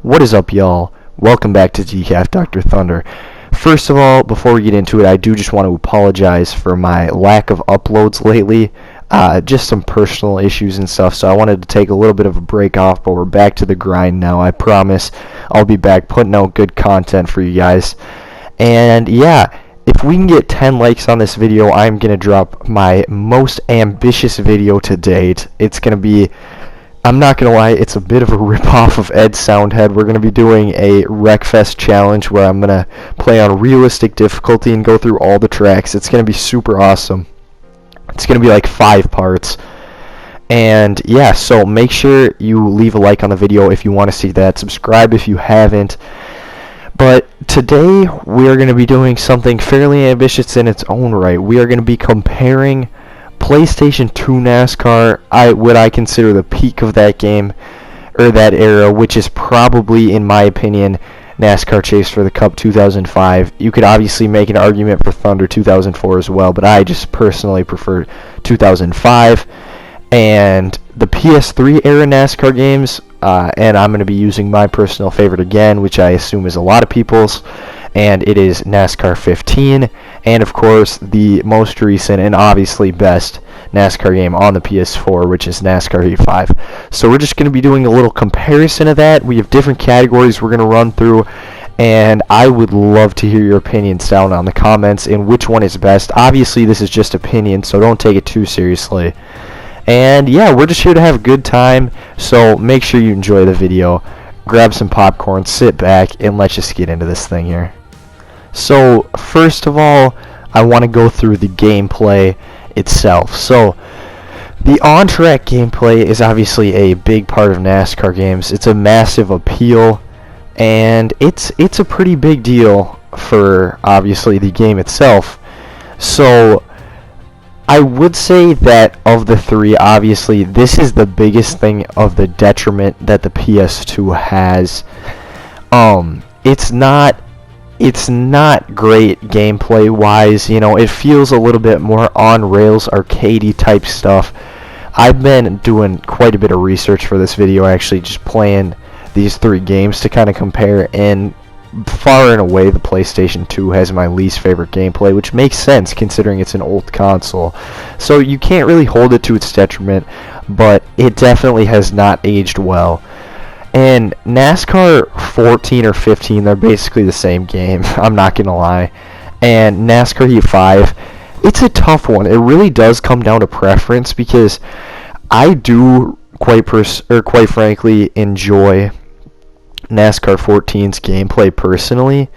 What is up, y'all? Welcome back to Decaf Dr. Thunder. First of all, before we get into it, I do just want to apologize for my lack of uploads lately. Just some personal issues and stuff, so I wanted to take a little bit of a break off, but we're back to the grind now. I promise I'll be back putting out good content for you guys. And yeah, if we can get 10 likes on this video, I'm going to drop my most ambitious video to date. It's going to be, I'm not going to lie, it's a bit of a rip-off of Ed Soundhead. We're going to be doing a Wreckfest challenge where I'm going to play on realistic difficulty and go through all the tracks. It's going to be super awesome. It's going to be like 5 parts. And yeah, so make sure you leave a like on the video if you want to see that. Subscribe if you haven't. But today we're going to be doing something fairly ambitious in its own right. We are going to be comparing PlayStation 2 NASCAR, what I consider the peak of that game, or that era, which is probably, in my opinion, NASCAR Chase for the Cup 2005. You could obviously make an argument for Thunder 2004 as well, but I just personally prefer 2005. And the PS3 era NASCAR games, and I'm going to be using my personal favorite again, which I assume is a lot of people's, and it is NASCAR 15, and of course the most recent and obviously best NASCAR game on the PS4, which is NASCAR E5. So we're just going to be doing a little comparison of that. We have different categories we're going to run through, and I would love to hear your opinions down on the comments and which one is best. Obviously this is just opinion, so don't take it too seriously. And yeah, we're just here to have a good time, so make sure you enjoy the video. Grab some popcorn, sit back, and let's just get into this thing here. So first of all, I want to go through the gameplay itself. So the on-track gameplay is obviously a big part of NASCAR games. It's a massive appeal, and it's a pretty big deal for obviously the game itself. So I would say that of the three, obviously this is the biggest thing of the detriment that the PS2 has. It's not great gameplay wise, you know. It feels a little bit more on rails, arcadey type stuff. I've been doing quite a bit of research for this video, actually, just playing these 3 games to kind of compare, and far and away the PlayStation 2 has my least favorite gameplay, which makes sense considering it's an old console. So you can't really hold it to its detriment, but it definitely has not aged well. And NASCAR 14 or 15, they're basically the same game, I'm not going to lie. And NASCAR E5, it's a tough one. It really does come down to preference, because I do quite frankly enjoy NASCAR 14's gameplay personally.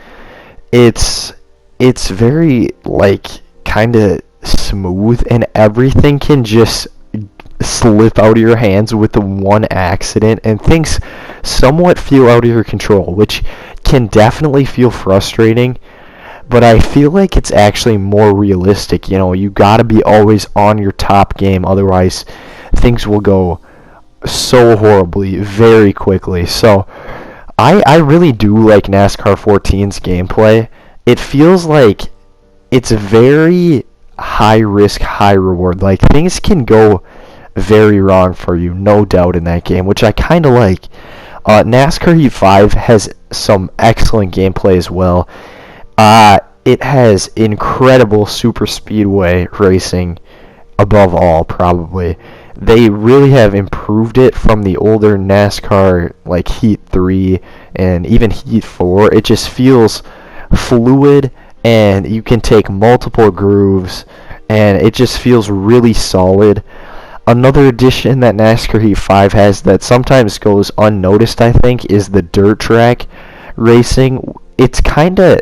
It's very, like, kind of smooth, and everything can just slip out of your hands with the one accident, and things somewhat feel out of your control, which can definitely feel frustrating, but I feel like it's actually more realistic. You know, you gotta be always on your top game, otherwise things will go so horribly very quickly. So I really do like NASCAR 14's gameplay. It feels like it's very high risk, high reward. Like, things can go very wrong for you, no doubt, in that game, which I kind of like. NASCAR E5 has some excellent gameplay as well. It has incredible super speedway racing, above all, probably. They really have improved it from the older NASCAR, like Heat 3 and even Heat 4. It just feels fluid, and you can take multiple grooves, and it just feels really solid. Another addition that NASCAR E5 has that sometimes goes unnoticed, I think, is the dirt track racing. It's kinda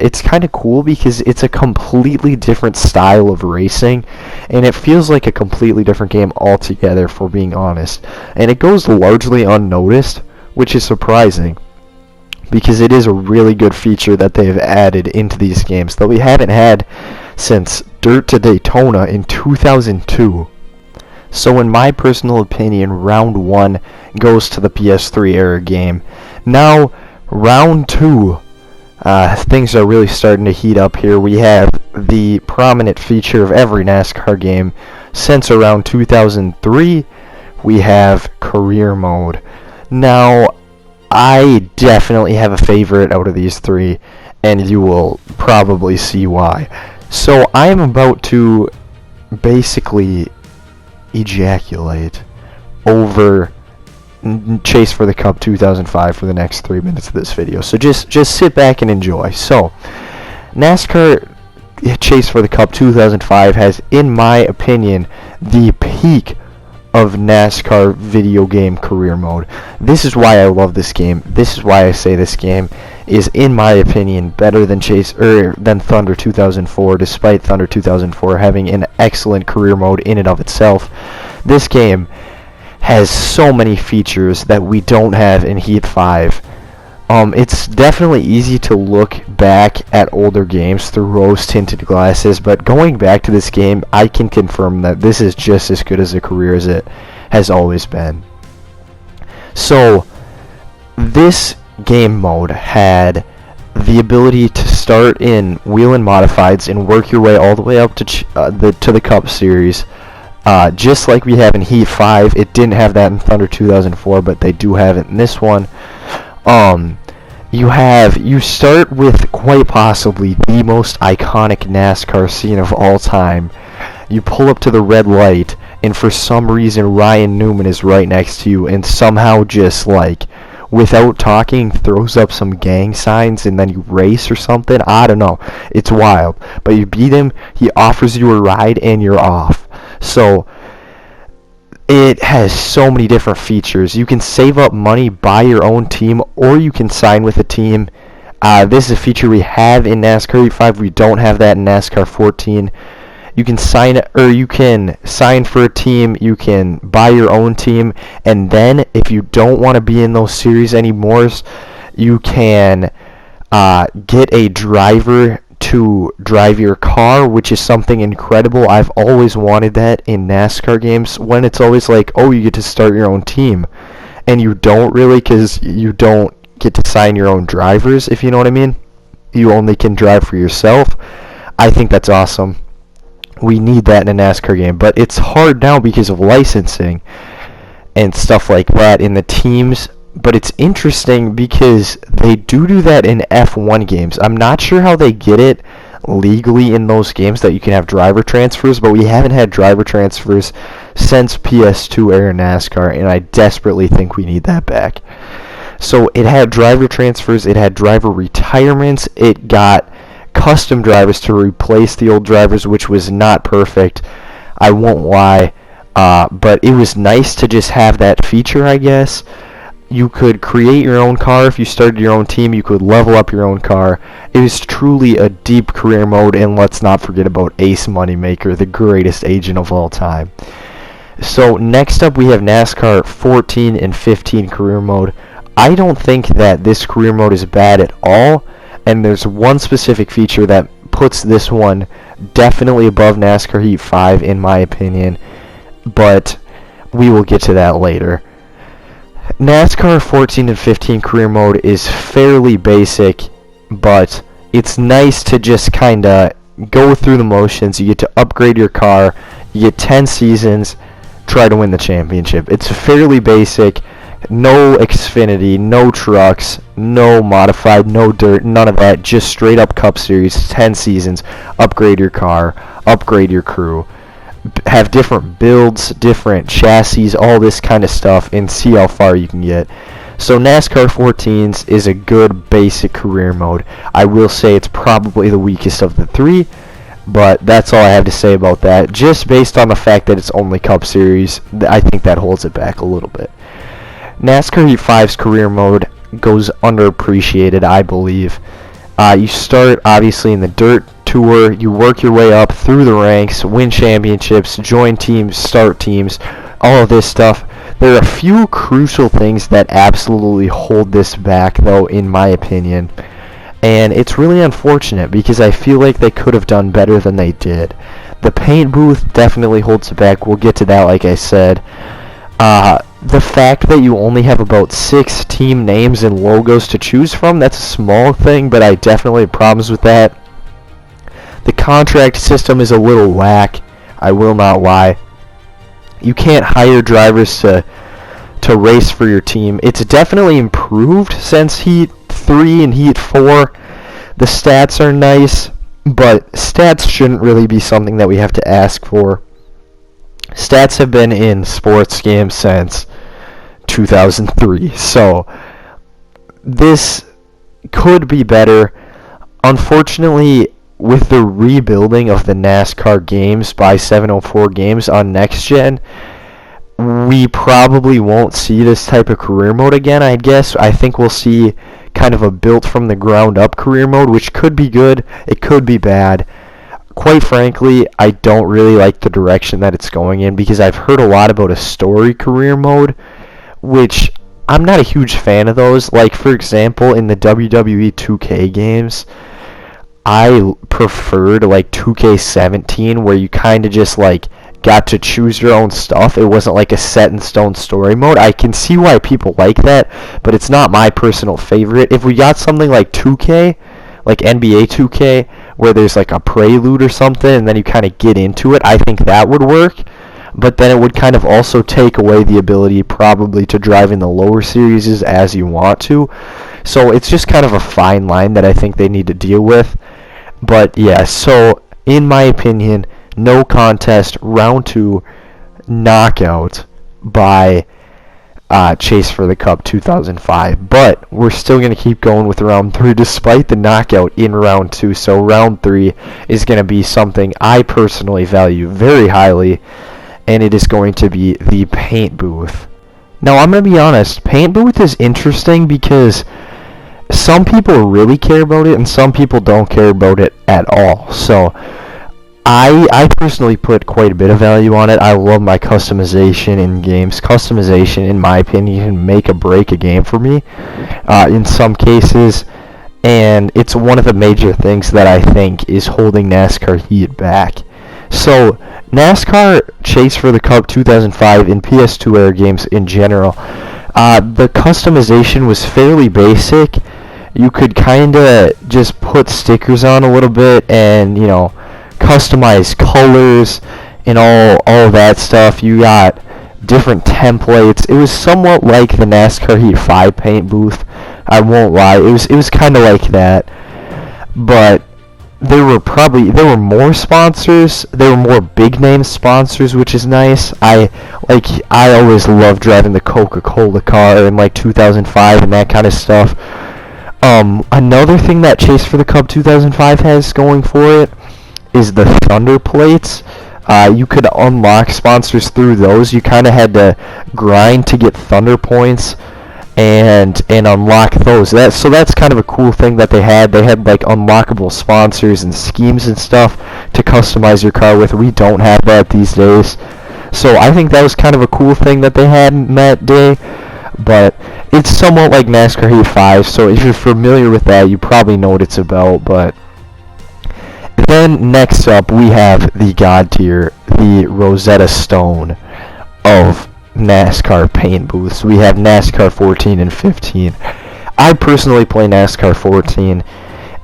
cool because it's a completely different style of racing, and it feels like a completely different game altogether, for being honest. And it goes largely unnoticed, which is surprising, because it is a really good feature that they have added into these games that we haven't had since Dirt to Daytona in 2002. So in my personal opinion, round 1 goes to the PS3 era game. Now, round 2, things are really starting to heat up here. We have the prominent feature of every NASCAR game since around 2003. We have career mode. Now, I definitely have a favorite out of these three, and you will probably see why. So I am about to basically ejaculate over Chase for the Cup 2005 for the next 3 minutes of this video. So just sit back and enjoy. So NASCAR Chase for the Cup 2005 has, in my opinion, the peak of NASCAR video game career mode. This is why I love this game. This is why I say this game is, in my opinion, better than than Thunder 2004, despite Thunder 2004 having an excellent career mode in and of itself. This game has so many features that we don't have in Heat 5. It's definitely easy to look back at older games through rose-tinted glasses, but going back to this game, I can confirm that this is just as good as a career as it has always been. So, this game mode had the ability to start in Wheel and Modifieds and work your way all the way up to the Cup Series. Just like we have in Heat 5, it didn't have that in Thunder 2004, but they do have it in this one. You start with quite possibly the most iconic NASCAR scene of all time. You pull up to the red light, and for some reason Ryan Newman is right next to you, and somehow just like, without talking, throws up some gang signs, and then you race or something. I don't know. It's wild. But you beat him, he offers you a ride, and you're off. So it has so many different features. You can save up money, buy your own team, or you can sign with a team. This is a feature we have in NASCAR E5. We don't have that in NASCAR 14. You can sign for a team, you can buy your own team, and then if you don't want to be in those series anymore, you can get a driver to drive your car, which is something incredible. I've always wanted that in NASCAR games, when it's always like, oh, you get to start your own team, and you don't really, because you don't get to sign your own drivers, if you know what I mean. You only can drive for yourself. I think that's awesome. We need that in a NASCAR game, but it's hard now because of licensing and stuff like that in the teams. But it's interesting because they do that in F1 games. I'm not sure how they get it legally in those games that you can have driver transfers, but we haven't had driver transfers since PS2 era NASCAR, and I desperately think we need that back. So it had driver transfers, it had driver retirements, it got custom drivers to replace the old drivers, which was not perfect, I won't lie, but it was nice to just have that feature, I guess. You could create your own car. If you started your own team, you could level up your own car. It was truly a deep career mode, and let's not forget about Ace Moneymaker, the greatest agent of all time. So next up we have NASCAR 14 and 15 career mode. I don't think that this career mode is bad at all, and there's one specific feature that puts this one definitely above NASCAR Heat 5 in my opinion, but we will get to that later. NASCAR 14 and 15 career mode is fairly basic, but it's nice to just kinda go through the motions. You get to upgrade your car, you get 10 seasons, try to win the championship. It's fairly basic. No Xfinity, no trucks, no modified, no dirt, none of that. Just straight up Cup Series, 10 seasons, upgrade your car, upgrade your crew, have different builds, different chassis, all this kind of stuff, and see how far you can get. So NASCAR 14s is a good basic career mode. I will say it's probably the weakest of the three, but that's all I have to say about that. Just based on the fact that it's only Cup Series, I think that holds it back a little bit. NASCAR Heat 5's career mode goes underappreciated, I believe. You start, obviously, in the dirt tour. You work your way up through the ranks, win championships, join teams, start teams, all of this stuff. There are a few crucial things that absolutely hold this back, though, in my opinion. And it's really unfortunate because I feel like they could have done better than they did. The paint booth definitely holds it back. We'll get to that, like I said. The fact that you only have about 6 team names and logos to choose from, that's a small thing, but I definitely have problems with that. The contract system is a little whack, I will not lie. You can't hire drivers to to race for your team. It's definitely improved since Heat 3 and Heat 4. The stats are nice, but stats shouldn't really be something that we have to ask for. Stats have been in sports games since 2003, so this could be better. Unfortunately, with the rebuilding of the NASCAR games by 704 Games on Next Gen, we probably won't see this type of career mode again, I guess. I think we'll see kind of a built from the ground up career mode, which could be good, it could be bad. Quite frankly, I don't really like the direction that it's going in, because I've heard a lot about a story career mode, which I'm not a huge fan of those. Like, for example, in the WWE 2K games, I preferred like 2K17, where you kind of just like got to choose your own stuff. It wasn't like a set in stone story mode. I can see why people like that, but it's not my personal favorite. If we got something like 2K, like NBA 2K, where there's like a prelude or something and then you kind of get into it, I think that would work. But then it would kind of also take away the ability probably to drive in the lower series as you want to. So it's just kind of a fine line that I think they need to deal with. But yeah, so in my opinion, no contest, round 2, knockout by Chase for the Cup 2005. But we're still going to keep going with round 3 despite the knockout in round 2. So round 3 is going to be something I personally value very highly, and it is going to be the paint booth. Now, I'm going to be honest, paint booth is interesting because some people really care about it and some people don't care about it at all. So I personally put quite a bit of value on it. I love my customization in games. Customization, in my opinion, can make or break a game for me in some cases, and it's one of the major things that I think is holding NASCAR Heat back. So NASCAR Chase for the Cup 2005 in PS2 era games in general, the customization was fairly basic. You could kind of just put stickers on a little bit and, you know, customize colors and all that stuff. You got different templates. It was somewhat like the NASCAR Heat 5 paint booth. I won't lie. It was kind of like that. But there were more sponsors. There were more big name sponsors, which is nice. I always loved driving the Coca-Cola car in like 2005 and that kind of stuff. Another thing that Chase for the Cup 2005 has going for it is the Thunder plates. You could unlock sponsors through those. You kind of had to grind to get Thunder points and unlock those. So that's kind of a cool thing that they had. They had like unlockable sponsors and schemes and stuff to customize your car with. We don't have that these days. So I think that was kind of a cool thing that they had in that day. But it's somewhat like NASCAR Heat 5, so if you're familiar with that, you probably know what it's about. But then next up, we have the God tier, the Rosetta Stone of NASCAR paint booths. We have NASCAR 14 and 15. I personally play NASCAR 14,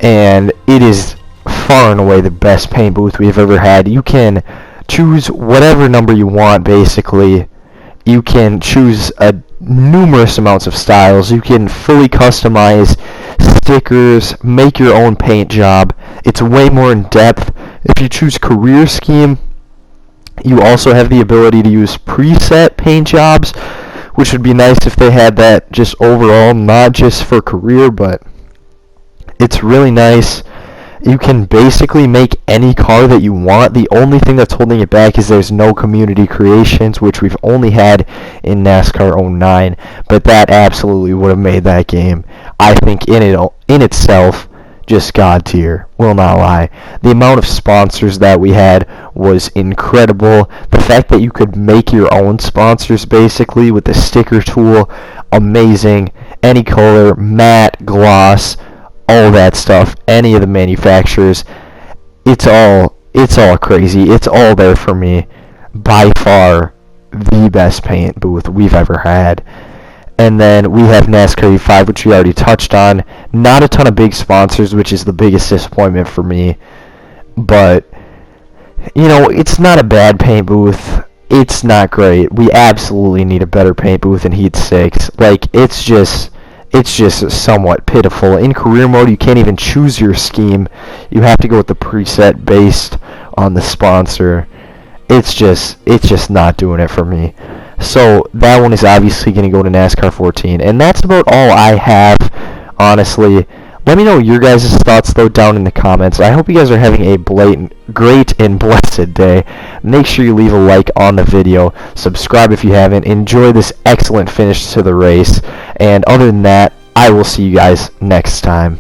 and it is far and away the best paint booth we've ever had. You can choose whatever number you want, basically. You can choose numerous amounts of styles. You can fully customize stickers, make your own paint job. It's way more in depth. If you choose career scheme, you also have the ability to use preset paint jobs, which would be nice if they had that just overall, not just for career, but it's really nice. You can basically make any car that you want. The only thing that's holding it back is there's no community creations, which we've only had in NASCAR 09, but that absolutely would have made that game, I think, in itself, just God tier. Will not lie. The amount of sponsors that we had was incredible. The fact that you could make your own sponsors, basically, with the sticker tool, amazing. Any color, matte, gloss, all that stuff, any of the manufacturers, it's all crazy. It's all there for me. By far the best paint booth we've ever had. And then we have NASCAR E5, which we already touched on. Not a ton of big sponsors, which is the biggest disappointment for me. But, you know, it's not a bad paint booth. it's not great. We absolutely need a better paint booth in Heat 6. Like, it's just somewhat pitiful. In career mode, you can't even choose your scheme. You have to go with the preset based on the sponsor. It's just not doing it for me. So that one is obviously going to go to NASCAR 14. And that's about all I have, honestly. Let me know your guys' thoughts, though, down in the comments. I hope you guys are having a great and blessed day. Make sure you leave a like on the video. Subscribe if you haven't. Enjoy this excellent finish to the race. And other than that, I will see you guys next time.